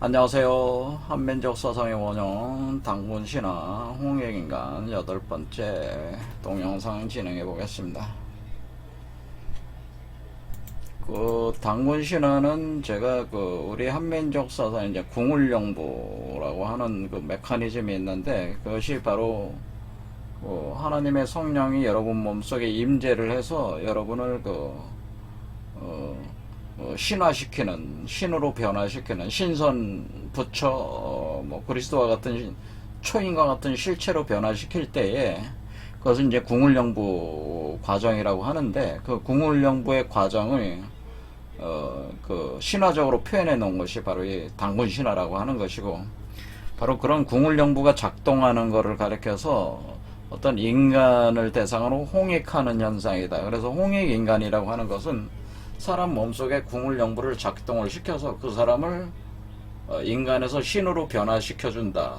안녕하세요. 한민족 사상의 원형 당군신화 홍익인간 8번째 동영상 진행해 보겠습니다. 당군신화는 제가 우리 한민족 사상 이제 궁울영부라고 하는 메커니즘이 있는데, 그것이 바로 하나님의 성령이 여러분 몸속에 임재를 해서 여러분을 신화시키는, 신으로 변화시키는, 신선 부처 그리스도와 같은 초인과 같은 실체로 변화시킬 때에, 그것은 이제 궁울영부 과정이라고 하는데, 그 궁울영부의 과정을 신화적으로 표현해 놓은 것이 바로 이 당군신화라고 하는 것이고, 바로 그런 궁울영부가 작동하는 것을 가리켜서 어떤 인간을 대상으로 홍익하는 현상이다. 그래서 홍익인간이라고 하는 것은 사람 몸속에 궁울영부를 작동을 시켜서 그 사람을 인간에서 신으로 변화시켜준다.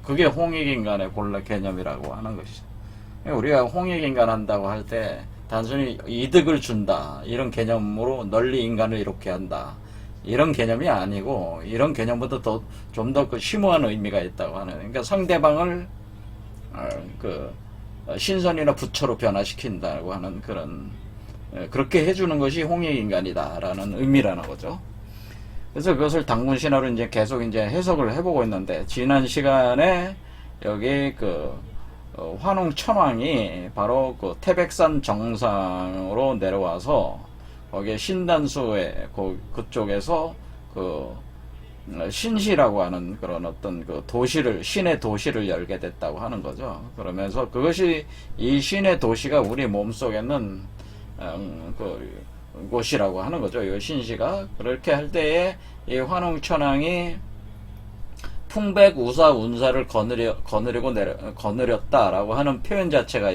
그게 홍익인간의 본래 개념이라고 하는 것이죠. 우리가 홍익인간 한다고 할 때 단순히 이득을 준다, 이런 개념으로 널리 인간을 이롭게 한다, 이런 개념이 아니고, 이런 개념보다 좀 더 심오한 의미가 있다고 하는, 그러니까 상대방을 신선이나 부처로 변화시킨다고 하는 그렇게 해주는 것이 홍익인간이다라는 의미라는 거죠. 그래서 그것을 당군신화로 이제 계속 이제 해석을 해보고 있는데, 지난 시간에 여기 환웅 천왕이 바로 태백산 정상으로 내려와서 거기에 신단수의 그쪽에서 신시라고 하는 그런 어떤 신의 도시를 열게 됐다고 하는 거죠. 그러면서 그것이, 이 신의 도시가 우리 몸속에는 곳이라고 하는 거죠. 이 신시가. 그렇게 할 때에 이 환웅천왕이 풍백우사 운사를 거느렸다라고 하는 표현 자체가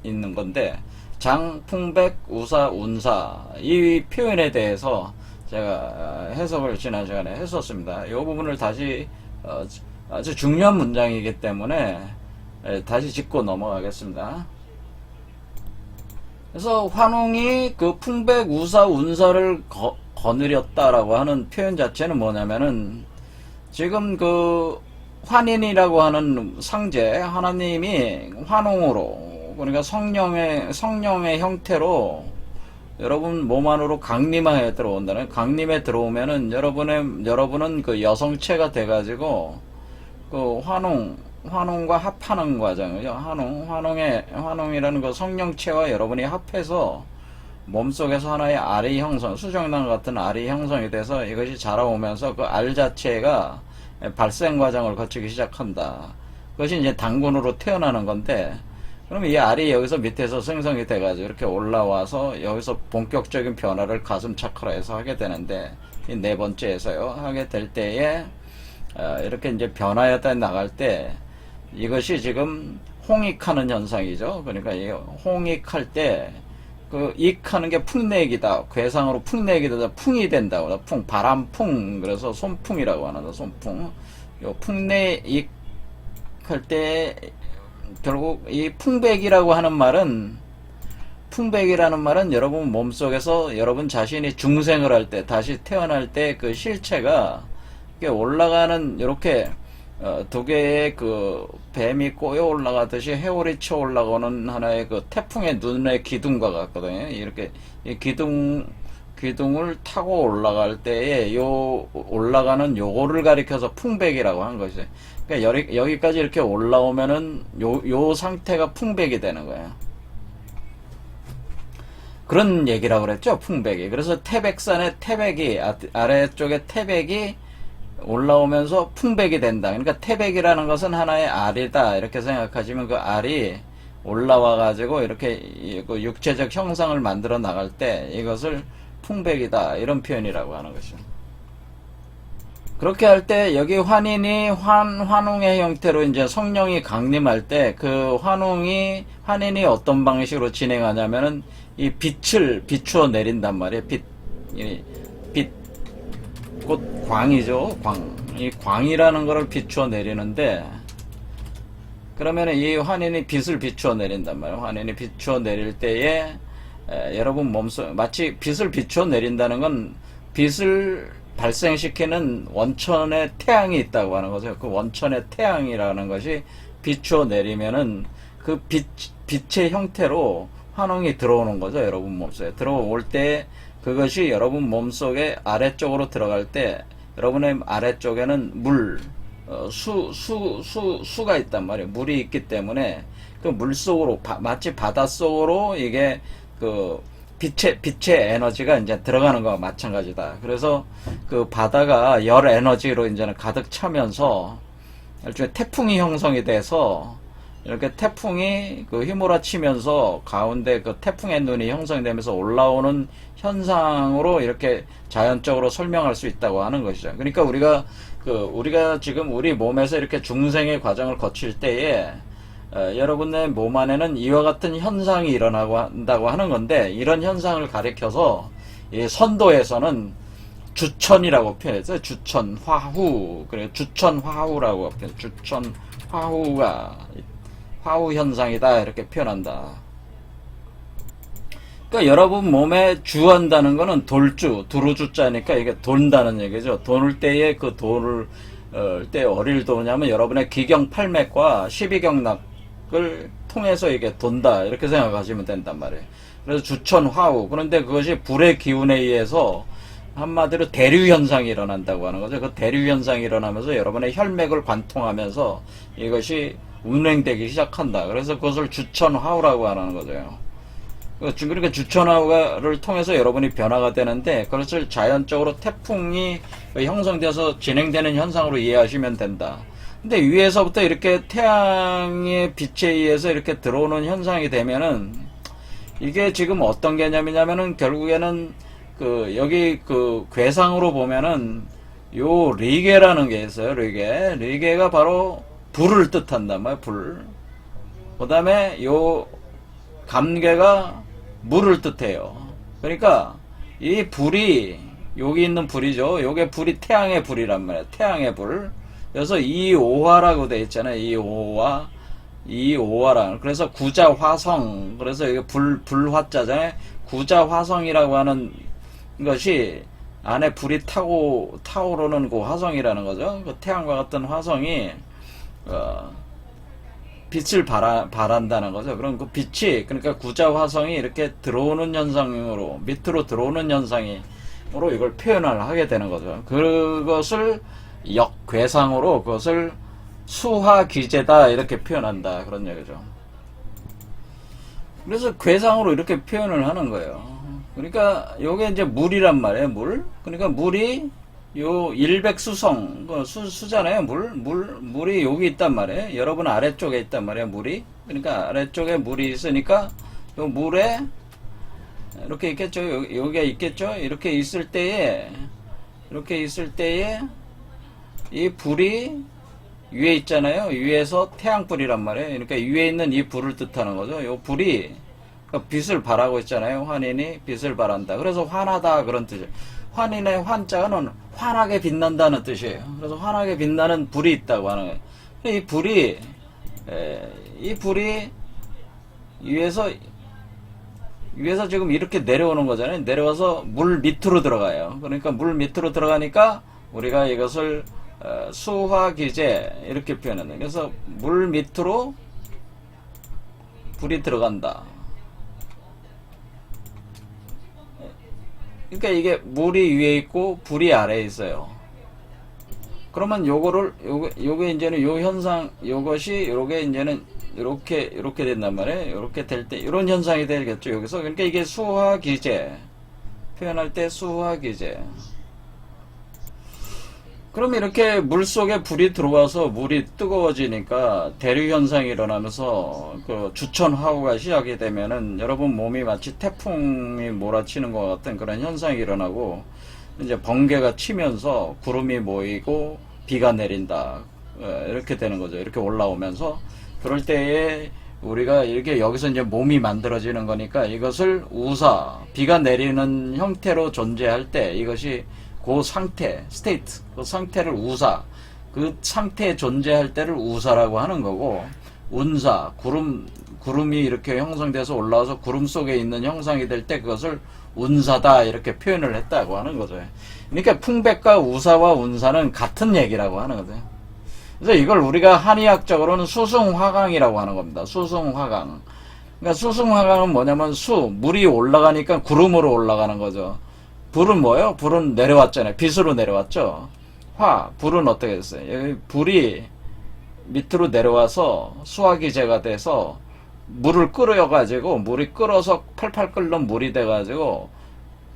있는 건데, 장풍백우사 운사, 이 표현에 대해서 제가 해석을 지난 시간에 했었습니다. 이 부분을 다시 아주 중요한 문장이기 때문에 다시 짚고 넘어가겠습니다. 그래서 환웅이 풍백우사 운사를 거느렸다라고 하는 표현 자체는 뭐냐면은, 지금 환인이라고 하는 상제, 하나님이 환웅으로, 그러니까 성령의 형태로 여러분 몸 안으로 강림하에 들어온다는, 강림에 들어오면은 여러분은 여성체가 돼가지고 환웅과 합하는 과정이죠. 환웅이라는 성령체와 여러분이 합해서 몸속에서 하나의 알이 형성, 수정란 같은 알이 형성이 돼서 이것이 자라오면서 알 자체가 발생 과정을 거치기 시작한다. 그것이 이제 당군으로 태어나는 건데, 그러면 이 알이 여기서 밑에서 생성이 돼가지고 이렇게 올라와서 여기서 본격적인 변화를 가슴 차크라에서 하게 되는데, 이 네 번째에서요, 하게 될 때에, 이렇게 이제 변화에 나갈 때, 이것이 지금 홍익하는 현상이죠. 그러니까 이 홍익할 때, 익하는 게 풍내기다. 괴상으로 풍내기다. 풍이 된다고. 바람풍. 그래서 손풍이라고 하는데, 손풍. 요 풍내익 할 때, 결국 이 풍백이라고 하는 말은, 풍백이라는 말은 여러분 몸속에서 여러분 자신이 중생을 할 때, 다시 태어날 때 실체가 올라가는, 이렇게 두 개의 뱀이 꼬여 올라가듯이 해오리 쳐 올라가는 하나의 태풍의 눈의 기둥과 같거든요. 이렇게 이 기둥을 타고 올라갈 때에 올라가는 요거를 가리켜서 풍백이라고 한 것이에요. 그러니까 여기까지 이렇게 올라오면은 요 상태가 풍백이 되는 거예요. 그런 얘기라고 그랬죠, 풍백이. 그래서 태백산의 태백이, 아래쪽에 태백이 올라오면서 풍백이 된다. 그러니까 태백이라는 것은 하나의 알이다, 이렇게 생각하시면, 알이 올라와 가지고 이렇게 육체적 형상을 만들어 나갈 때 이것을 풍백이다, 이런 표현이라고 하는 것이죠. 그렇게 할 때 여기 환인이 환웅의 형태로 이제 성령이 강림할 때, 환인이 어떤 방식으로 진행하냐면은 이 빛을 비추어 내린단 말이에요. 곧 광이죠. 이 광이라는 것을 비추어 내리는데, 그러면 이 환인이 빛을 비추어 내린단 말이에요. 환인이 비추어 내릴 때에 여러분 몸속, 마치 빛을 비추어 내린다는 건 빛을 발생시키는 원천의 태양이 있다고 하는 거죠. 그 원천의 태양이라는 것이 비추어 내리면은 그 빛의 형태로 환웅이 들어오는 거죠. 여러분 몸속에 들어올 때 그것이 여러분 몸속에 아래쪽으로 들어갈 때 여러분의 아래쪽에는 수가 있단 말이에요. 물이 있기 때문에 그 물 속으로 마치 바닷속으로 이게 그 빛의 에너지가 이제 들어가는 거와 마찬가지다. 그래서 그 바다가 열 에너지로 이제는 가득 차면서 일종의 태풍이 형성이 돼서 이렇게 태풍이 그 휘몰아치면서 가운데 그 태풍의 눈이 형성되면서 올라오는 현상으로 이렇게 자연적으로 설명할 수 있다고 하는 것이죠. 그러니까 우리가 지금 우리 몸에서 이렇게 중생의 과정을 거칠 때에 여러분의 몸 안에는 이와 같은 현상이 일어나고 한다고 하는 건데, 이런 현상을 가리켜서 이 선도에서는 주천이라고 표현했어요. 주천 화후. 그래 주천화후라고 표현. 주천화후가 화후 현상이다 이렇게 표현한다. 그러니까 여러분 몸에 주한다는 거는 돌주, 두루주자니까 이게 돈다는 얘기죠. 돈을 때에 그 돈을 때 어릴 도냐면 여러분의 기경팔맥과 십이경락을 통해서 이게 돈다 이렇게 생각하시면 된단 말이에요. 그래서 주천화우. 그런데 그것이 불의 기운에 의해서 한마디로 대류 현상이 일어난다고 하는 거죠. 그 대류 현상이 일어나면서 여러분의 혈맥을 관통하면서 이것이 운행되기 시작한다. 그래서 그것을 주천화우라고 하는 거죠. 그러니까 주천화우를 통해서 여러분이 변화가 되는데, 그것을 자연적으로 태풍이 형성돼서 진행되는 현상으로 이해하시면 된다. 근데 위에서부터 이렇게 태양의 빛에 의해서 이렇게 들어오는 현상이 되면은, 이게 지금 어떤 개념이냐면은 결국에는 여기 괴상으로 보면은 요 리게라는 게 있어요. 리게가 바로 불을 뜻한단 말이에요. 불. 그 다음에 요 감괴가 물을 뜻해요. 그러니까 이 불이 여기 있는 불이죠. 요게 불이 태양의 불이란 말이에요. 태양의 불. 그래서 이오화라고 되어 있잖아요. 이오화라는. 그래서 구자화성. 그래서 이게 불화자잖아요. 구자화성이라고 하는 것이 안에 불이 타오르는 그 화성이라는 거죠. 그 태양과 같은 화성이 빛을 발한다는 거죠. 그럼 그 빛이, 그러니까 구자화성이 이렇게 들어오는 현상으로, 밑으로 들어오는 현상으로 이걸 표현을 하게 되는 거죠. 그것을 역괴상으로 그것을 수화기제다 이렇게 표현한다 그런 얘기죠. 그래서 괴상으로 이렇게 표현을 하는 거예요. 그러니까 요게 이제 물이란 말이에요. 물. 그러니까 물이 요 일백수성, 수잖아요. 물이 여기 있단 말이에요. 여러분 아래쪽에 있단 말이에요. 물이. 그러니까 아래쪽에 물이 있으니까 요 물에 이렇게 있겠죠. 여기가 있겠죠. 이렇게 있을 때에 이 불이 위에 있잖아요. 위에서 태양불이란 말이에요. 그러니까 위에 있는 이 불을 뜻하는 거죠. 요 불이 빛을 발하고 있잖아요. 환인이 빛을 발한다. 그래서 환하다 그런 뜻이에요. 환인의 환자는 환하게 빛난다는 뜻이에요. 그래서 환하게 빛나는 불이 있다고 하는 거예요. 이 불이 위에서 지금 이렇게 내려오는 거잖아요. 내려와서 물 밑으로 들어가요. 그러니까 물 밑으로 들어가니까 우리가 이것을 수화기제 이렇게 표현하는. 그래서 물 밑으로 불이 들어간다. 그러니까 이게 물이 위에 있고 불이 아래에 있어요. 그러면 요게 이제는 요 현상, 요것이 요게 이제는 이렇게 된단 말이에요. 이렇게 될 때 이런 현상이 되겠죠. 여기서. 그러니까 이게 수화기제. 표현할 때 수화기제. 그럼 이렇게 물 속에 불이 들어와서 물이 뜨거워지니까 대류 현상이 일어나면서 그 주천화우가 시작이 되면은 여러분 몸이 마치 태풍이 몰아치는 것 같은 그런 현상이 일어나고, 이제 번개가 치면서 구름이 모이고 비가 내린다. 이렇게 되는 거죠. 이렇게 올라오면서. 그럴 때에 우리가 이렇게 여기서 이제 몸이 만들어지는 거니까 이것을 우사, 비가 내리는 형태로 존재할 때 이것이 그 상태, 스테이트, 그 상태를 우사, 그 상태에 존재할 때를 우사라고 하는 거고, 운사, 구름이 이렇게 형성돼서 올라와서 구름 속에 있는 형상이 될 때 그것을 운사다 이렇게 표현을 했다고 하는 거죠. 그러니까 풍백과 우사와 운사는 같은 얘기라고 하는 거죠. 그래서 이걸 우리가 한의학적으로는 수승화강이라고 하는 겁니다. 수승화강. 그러니까 수승화강은 뭐냐면 물이 올라가니까 구름으로 올라가는 거죠. 불은 뭐예요? 불은 내려왔잖아요. 빛으로 내려왔죠. 불은 어떻게 됐어요? 여기 불이 밑으로 내려와서 수화기제가 돼서 물을 끓여가지고 물이 끓어서 팔팔 끓는 물이 돼가지고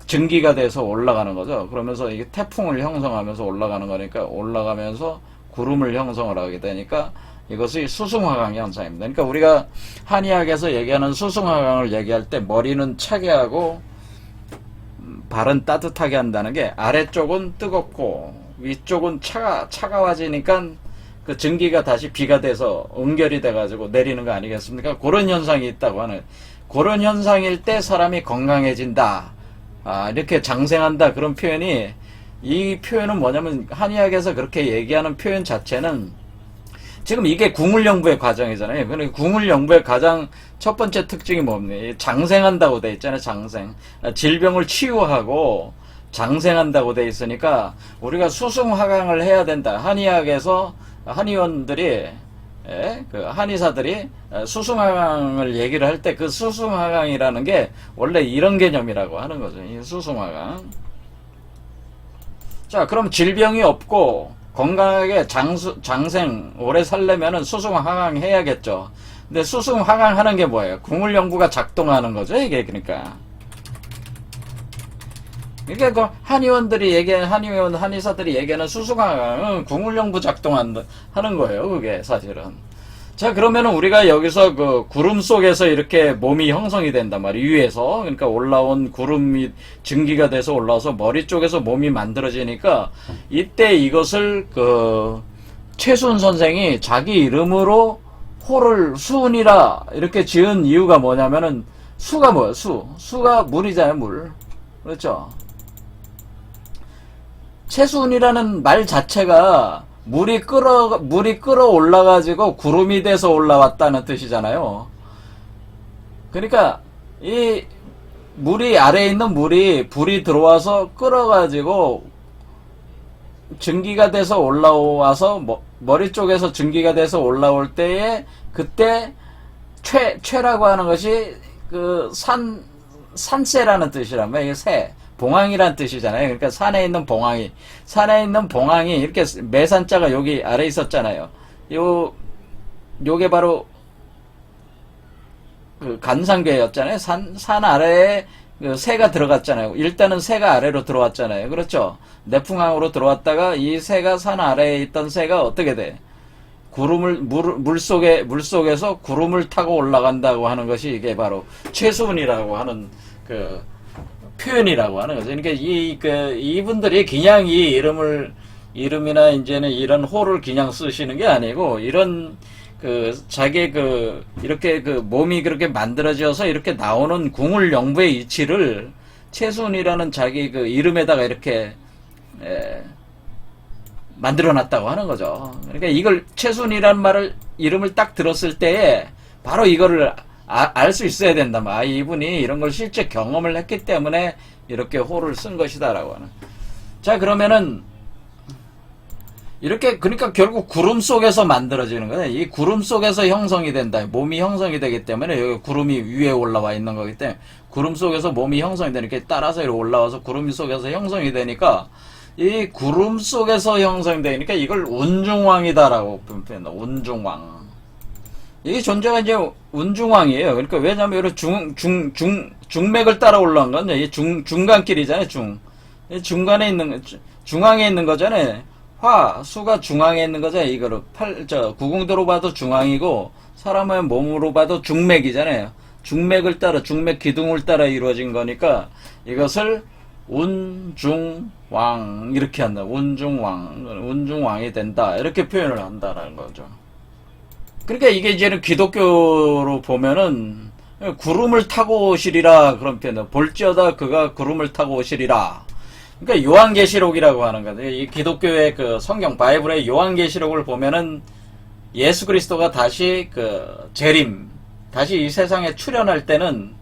증기가 돼서 올라가는 거죠. 그러면서 이게 태풍을 형성하면서 올라가는 거니까 올라가면서 구름을 형성을 하게 되니까 이것이 수승화강 현상입니다. 그러니까 우리가 한의학에서 얘기하는 수승화강을 얘기할 때 머리는 차게 하고 발은 따뜻하게 한다는 게 아래쪽은 뜨겁고 위쪽은 차가워지니까 그 증기가 다시 비가 돼서 응결이 돼가지고 내리는 거 아니겠습니까? 그런 현상이 있다고 하는, 그런 현상일 때 사람이 건강해진다. 이렇게 장생한다. 그런 표현이, 이 표현은 뭐냐면 한의학에서 그렇게 얘기하는 표현 자체는 지금 이게 궁을영부의 과정이잖아요. 그러니까 궁을영부의 가장 첫 번째 특징이 뭡니까? 장생한다고 돼 있잖아요. 장생. 질병을 치유하고 장생한다고 돼 있으니까 우리가 수승화강을 해야 된다. 한의학에서 한의원들이, 그 한의사들이 수승화강을 얘기를 할 때 그 수승화강이라는 게 원래 이런 개념이라고 하는 거죠. 이 수승화강. 자, 그럼 질병이 없고 건강하게 장생 오래 살려면은 수승화강 해야겠죠. 근데 수승화강 하는 게 뭐예요? 궁을영부가 작동하는 거죠. 이게 그러니까. 그러니까 그 한의원들이 한의원 한의사들이 얘기하는 수승화강은 궁을영부 작동하는 거예요. 그게 사실은. 자, 그러면은 우리가 여기서 그 구름 속에서 이렇게 몸이 형성이 된단 말이에요. 위에서. 그러니까 올라온 구름이 증기가 돼서 올라와서 머리 쪽에서 몸이 만들어지니까 이때 이것을 그 최수은 선생이 자기 이름으로 호를 수은이라 이렇게 지은 이유가 뭐냐면은 수가 뭐예요? 수가 물이잖아요. 물. 그렇죠? 최수은이라는 말 자체가 물이 끓어 올라가지고 구름이 돼서 올라왔다는 뜻이잖아요. 그러니까 이 물이 아래에 있는 물이 불이 들어와서 끓어가지고 증기가 돼서 올라와서 머리 쪽에서 증기가 돼서 올라올 때에 그때 최라고 하는 것이 그 산새라는 뜻이란 말이에요. 새. 봉황이란 뜻이잖아요. 그러니까 산에 있는 봉황이 이렇게 매산자가 여기 아래 있었잖아요. 요게 바로 그 간상괴였잖아요. 산 아래에 그 새가 들어갔잖아요. 일단은 새가 아래로 들어왔잖아요. 그렇죠? 내풍항으로 들어왔다가 이 새가 산 아래에 있던 새가 어떻게 돼? 물속에서 구름을 타고 올라간다고 하는 것이 이게 바로 최수은이라고 하는 그 표현이라고 하는 거죠. 그러니까 이분들이 그냥 이 이름이나 이제는 이런 호를 그냥 쓰시는 게 아니고, 이런 자기 이렇게 몸이 그렇게 만들어져서 이렇게 나오는 궁을영부의 이치를 최수은이라는 자기 이름에다가 이렇게, 만들어 놨다고 하는 거죠. 그러니까 이걸 최수은이라는 이름을 딱 들었을 때에 바로 이거를 알 수 있어야 된다. 이분이 이런 걸 실제 경험을 했기 때문에 이렇게 호를 쓴 것이다라고 하는. 자, 그러면은 이렇게 그러니까 결국 구름 속에서 만들어지는 거예요. 이 구름 속에서 형성이 된다. 몸이 형성이 되기 때문에 여기 구름이 위에 올라와 있는 거기 때문에 구름 속에서 몸이 형성이 되니까 따라서 이렇게 올라와서 구름 속에서 형성이 되니까 이 구름 속에서 형성이 되니까 이걸 운중왕이다라고 표현한다. 운중왕. 이게 존재가 이제 운중왕이에요. 그러니까 왜냐면 이런 중맥을 따라 올라온 건 이게 중간길이잖아요. 중간에 있는 중앙에 있는 거잖아요. 수가 중앙에 있는 거잖아요. 이거를 구궁도로 봐도 중앙이고 사람의 몸으로 봐도 중맥이잖아요. 중맥을 따라 중맥 기둥을 따라 이루어진 거니까 이것을 운중왕 이렇게 한다. 운중왕이 된다. 이렇게 표현을 한다라는 거죠. 그러니까 이게 이제는 기독교로 보면은 구름을 타고 오시리라 그런 표현. 볼지어다 그가 구름을 타고 오시리라. 그러니까 요한계시록이라고 하는 거죠. 이 기독교의 성경 바이블의 요한계시록을 보면은 예수 그리스도가 다시 다시 이 세상에 출현할 때는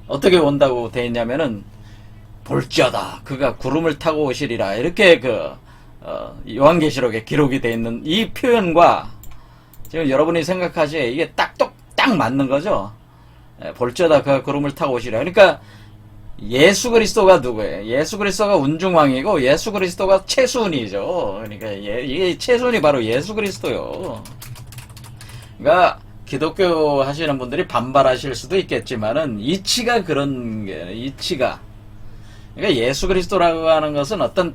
어떻게 온다고 돼 있냐면은 볼지어다 그가 구름을 타고 오시리라 이렇게 요한계시록에 기록이 돼 있는 이 표현과 지금 여러분이 생각하시기에 이게 딱 맞는 거죠. 볼지어다 그가 구름을 타고 오시리라. 그러니까 예수 그리스도가 누구예요? 예수 그리스도가 운중왕이고 예수 그리스도가 최순이죠. 그러니까 이게 최순이 바로 예수 그리스도요. 그러니까 기독교 하시는 분들이 반발하실 수도 있겠지만은 이치가 그런 게 이치가 그러니까 예수 그리스도라고 하는 것은 어떤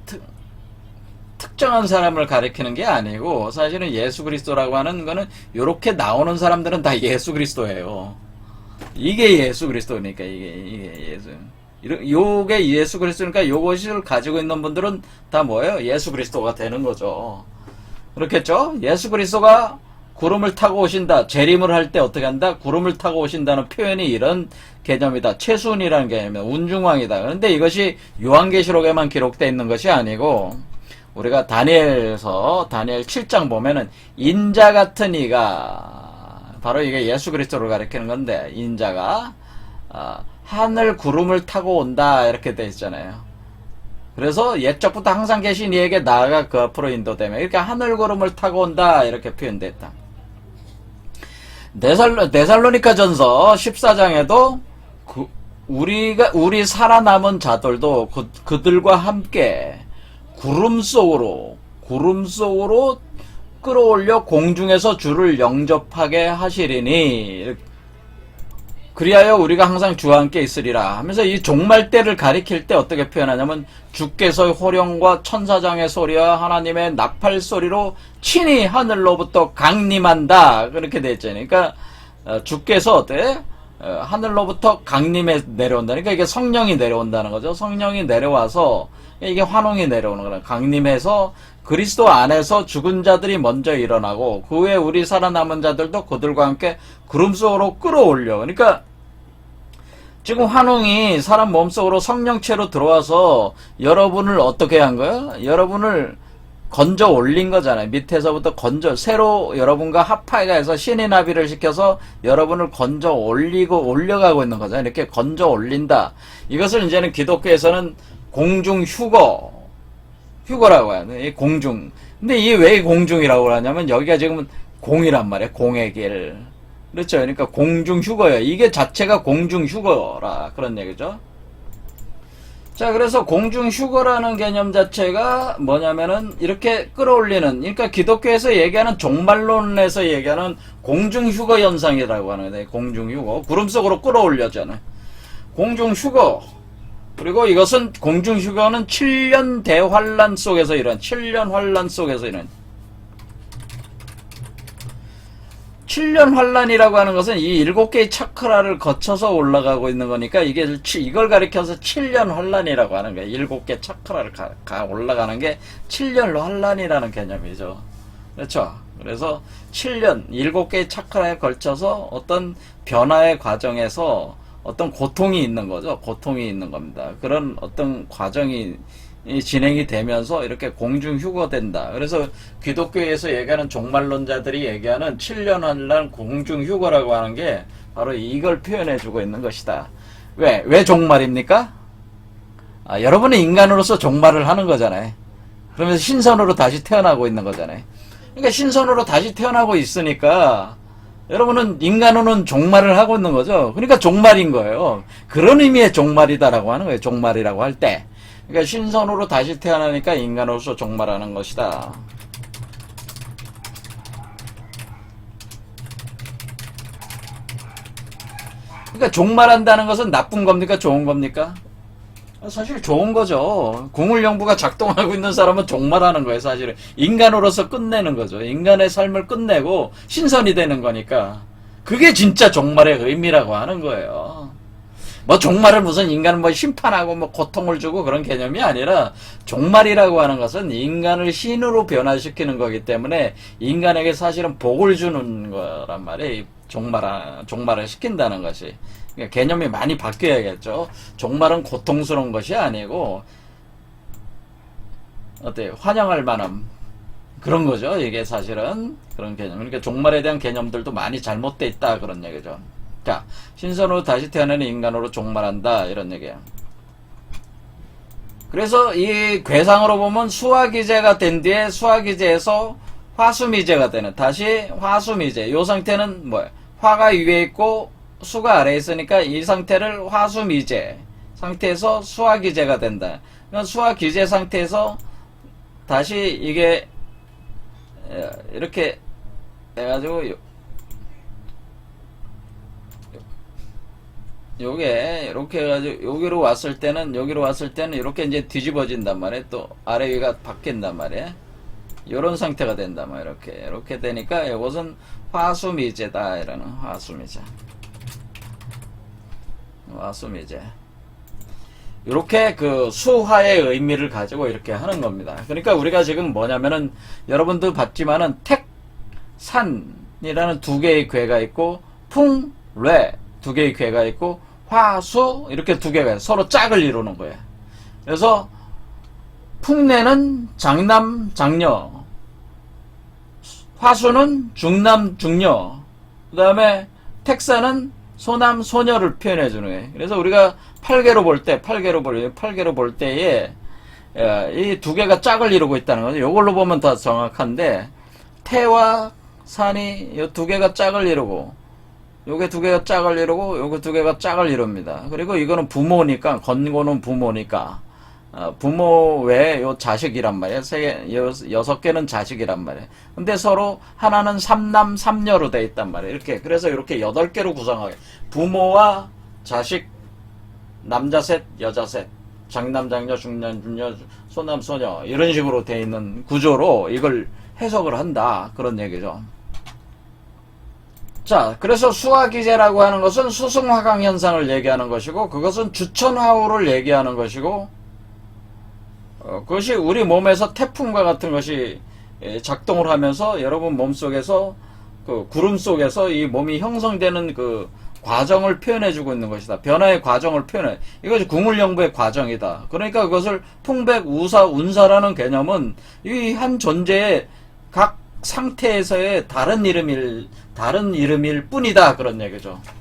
특정한 사람을 가리키는 게 아니고 사실은 예수 그리스도라고 하는 거는 요렇게 나오는 사람들은 다 예수 그리스도예요. 이게 예수 그리스도니까 이게 예수. 요게 예수 그리스도니까 요것을 가지고 있는 분들은 다 뭐예요? 예수 그리스도가 되는 거죠. 그렇겠죠? 예수 그리스도가 구름을 타고 오신다. 재림을 할 때 어떻게 한다? 구름을 타고 오신다는 표현이 이런 개념이다. 최순이라는 개념이다. 운중왕이다. 그런데 이것이 요한계시록에만 기록되어 있는 것이 아니고 우리가 다니엘 7장 보면은 인자 같은 이가 바로 이게 예수 그리스도를 가리키는 건데 인자가 하늘 구름을 타고 온다 이렇게 돼 있잖아요. 그래서 옛적부터 항상 계신 이에게 나아가 그 앞으로 인도되며 이렇게 하늘 구름을 타고 온다 이렇게 표현됐다. 데살로니가 전서 14장에도 우리 살아남은 자들도 그들과 함께 구름 속으로 끌어올려 공중에서 주를 영접하게 하시리니 그리하여 우리가 항상 주와 함께 있으리라 하면서 이 종말 때를 가리킬 때 어떻게 표현하냐면 주께서 호령과 천사장의 소리와 하나님의 나팔 소리로 친히 하늘로부터 강림한다 그렇게 돼 있잖아요. 그러니까 주께서 어때? 하늘로부터 강림에 내려온다. 그러니까 이게 성령이 내려온다는 거죠. 성령이 내려와서 이게 환홍이 내려오는 거라. 강림해서 그리스도 안에서 죽은 자들이 먼저 일어나고 그 후에 우리 살아남은 자들도 그들과 함께 구름 속으로 끌어올려. 그러니까 지금 환웅이 사람 몸속으로 성령체로 들어와서 여러분을 어떻게 한 거야? 여러분을 건져 올린 거잖아요. 밑에서부터 새로 여러분과 합하여서 신의 나비를 시켜서 여러분을 건져 올려가고 있는 거잖아요. 이렇게 건져 올린다. 이것을 이제는 기독교에서는 공중 휴거라고 해요. 이 공중. 근데 이게 왜 공중이라고 하냐면 여기가 지금 공이란 말이에요. 공의 길. 그렇죠. 그러니까 공중 휴거예요. 이게 자체가 공중 휴거라 그런 얘기죠. 자, 그래서 공중 휴거라는 개념 자체가 뭐냐면은 이렇게 끌어올리는, 그러니까 기독교에서 얘기하는 종말론에서 얘기하는 공중 휴거 현상이라고 하는 거예요. 공중 휴거. 구름 속으로 끌어올려잖아요. 공중 휴거. 그리고 이것은 공중 휴거는 7년 대환란 속에서 이런 7년 환란 속에서 이런 7년 환란이라고 하는 것은 이 7개의 차크라를 거쳐서 올라가고 있는 거니까 이걸 가리켜서 7년 환란이라고 하는 거예요. 7개 차크라를 올라가는 게 7년 환란이라는 개념이죠. 그렇죠? 그래서 7년 7개의 차크라에 걸쳐서 어떤 변화의 과정에서 어떤 고통이 있는 거죠. 고통이 있는 겁니다. 그런 어떤 과정이 진행이 되면서 이렇게 공중 휴거된다. 그래서 기독교에서 얘기하는 종말론자들이 얘기하는 7년 환란 공중 휴거라고 하는 게 바로 이걸 표현해주고 있는 것이다. 왜 종말입니까? 여러분은 인간으로서 종말을 하는 거잖아요. 그러면서 신선으로 다시 태어나고 있는 거잖아요. 그러니까 신선으로 다시 태어나고 있으니까 여러분은 인간으로는 종말을 하고 있는 거죠. 그러니까 종말인 거예요. 그런 의미의 종말이다라고 하는 거예요. 종말이라고 할 때. 그러니까 신선으로 다시 태어나니까 인간으로서 종말하는 것이다. 그러니까 종말한다는 것은 나쁜 겁니까? 좋은 겁니까? 사실 좋은 거죠. 궁울영부가 작동하고 있는 사람은 종말하는 거예요. 사실은 인간으로서 끝내는 거죠. 인간의 삶을 끝내고 신선이 되는 거니까 그게 진짜 종말의 의미라고 하는 거예요. 뭐 종말을 무슨 인간을 뭐 심판하고 뭐 고통을 주고 그런 개념이 아니라 종말이라고 하는 것은 인간을 신으로 변화시키는 거기 때문에 인간에게 사실은 복을 주는 거란 말이에요. 종말을 시킨다는 것이. 그러니까 개념이 많이 바뀌어야겠죠. 종말은 고통스러운 것이 아니고 어때요? 환영할 만한 그런 거죠. 이게 사실은 그런 개념. 그러니까 종말에 대한 개념들도 많이 잘못돼 있다 그런 얘기죠. 자, 신선으로 다시 태어나는 인간으로 종말한다 이런 얘기야. 그래서 이 괴상으로 보면 수화기제가 된 뒤에 수화기제에서 화수미제가 되는, 다시 화수미제. 요 상태는 뭐야? 화가 위에 있고 수가 아래에 있으니까 이 상태를 화수미제 상태에서 수화기제가 된다. 그러니까 수화기제 상태에서 다시 이게 이렇게 해가지고 요게 이렇게 해가지고 여기로 왔을 때는 이렇게 이제 뒤집어진단 말이에요. 또 아래 위가 바뀐단 말이에요. 요런 상태가 된단 말이에요. 이렇게 되니까 이것은 화수미제다 이라는, 화수미제. 이렇게 그 수화의 의미를 가지고 이렇게 하는 겁니다. 그러니까 우리가 지금 뭐냐면은 여러분도 봤지만은 택산이라는 두 개의 괴가 있고 풍뢰 두 개의 괴가 있고 화수 이렇게 두 개가 서로 짝을 이루는 거예요. 그래서 풍래는 장남 장녀, 화수는 중남 중녀, 그 다음에 택산은 소남 소녀를 표현해 주는 거예요. 그래서 우리가 팔계로 볼 때에 이 두 개가 짝을 이루고 있다는 거죠. 이걸로 보면 더 정확한데, 태와 산이 이 두 개가 짝을 이루고, 요게 두 개가 짝을 이루고, 요게 두 개가 짝을 이룹니다. 그리고 이거는 부모니까, 건고는 부모니까, 부모 외에 요 자식이란 말이에요. 여섯 개는 자식이란 말이에요. 근데 서로 하나는 삼남 삼녀로 돼 있단 말이에요. 이렇게. 그래서 이렇게 8개로 구성하게. 부모와 자식, 남자 셋, 여자 셋, 장남, 장녀, 중남, 중녀, 소남, 소녀, 이런 식으로 돼 있는 구조로 이걸 해석을 한다. 그런 얘기죠. 자, 그래서 수화기제라고 하는 것은 수승화강 현상을 얘기하는 것이고, 그것은 주천화우를 얘기하는 것이고, 그것이 우리 몸에서 태풍과 같은 것이 작동을 하면서 여러분 몸속에서 그 구름 속에서 이 몸이 형성되는 그 과정을 표현해주고 있는 것이다. 변화의 과정을 표현해. 이것이 궁울영부의 과정이다. 그러니까 그것을 풍백, 우사, 운사라는 개념은 이 한 존재의 각 상태에서의 다른 이름일 뿐이다. 그런 얘기죠.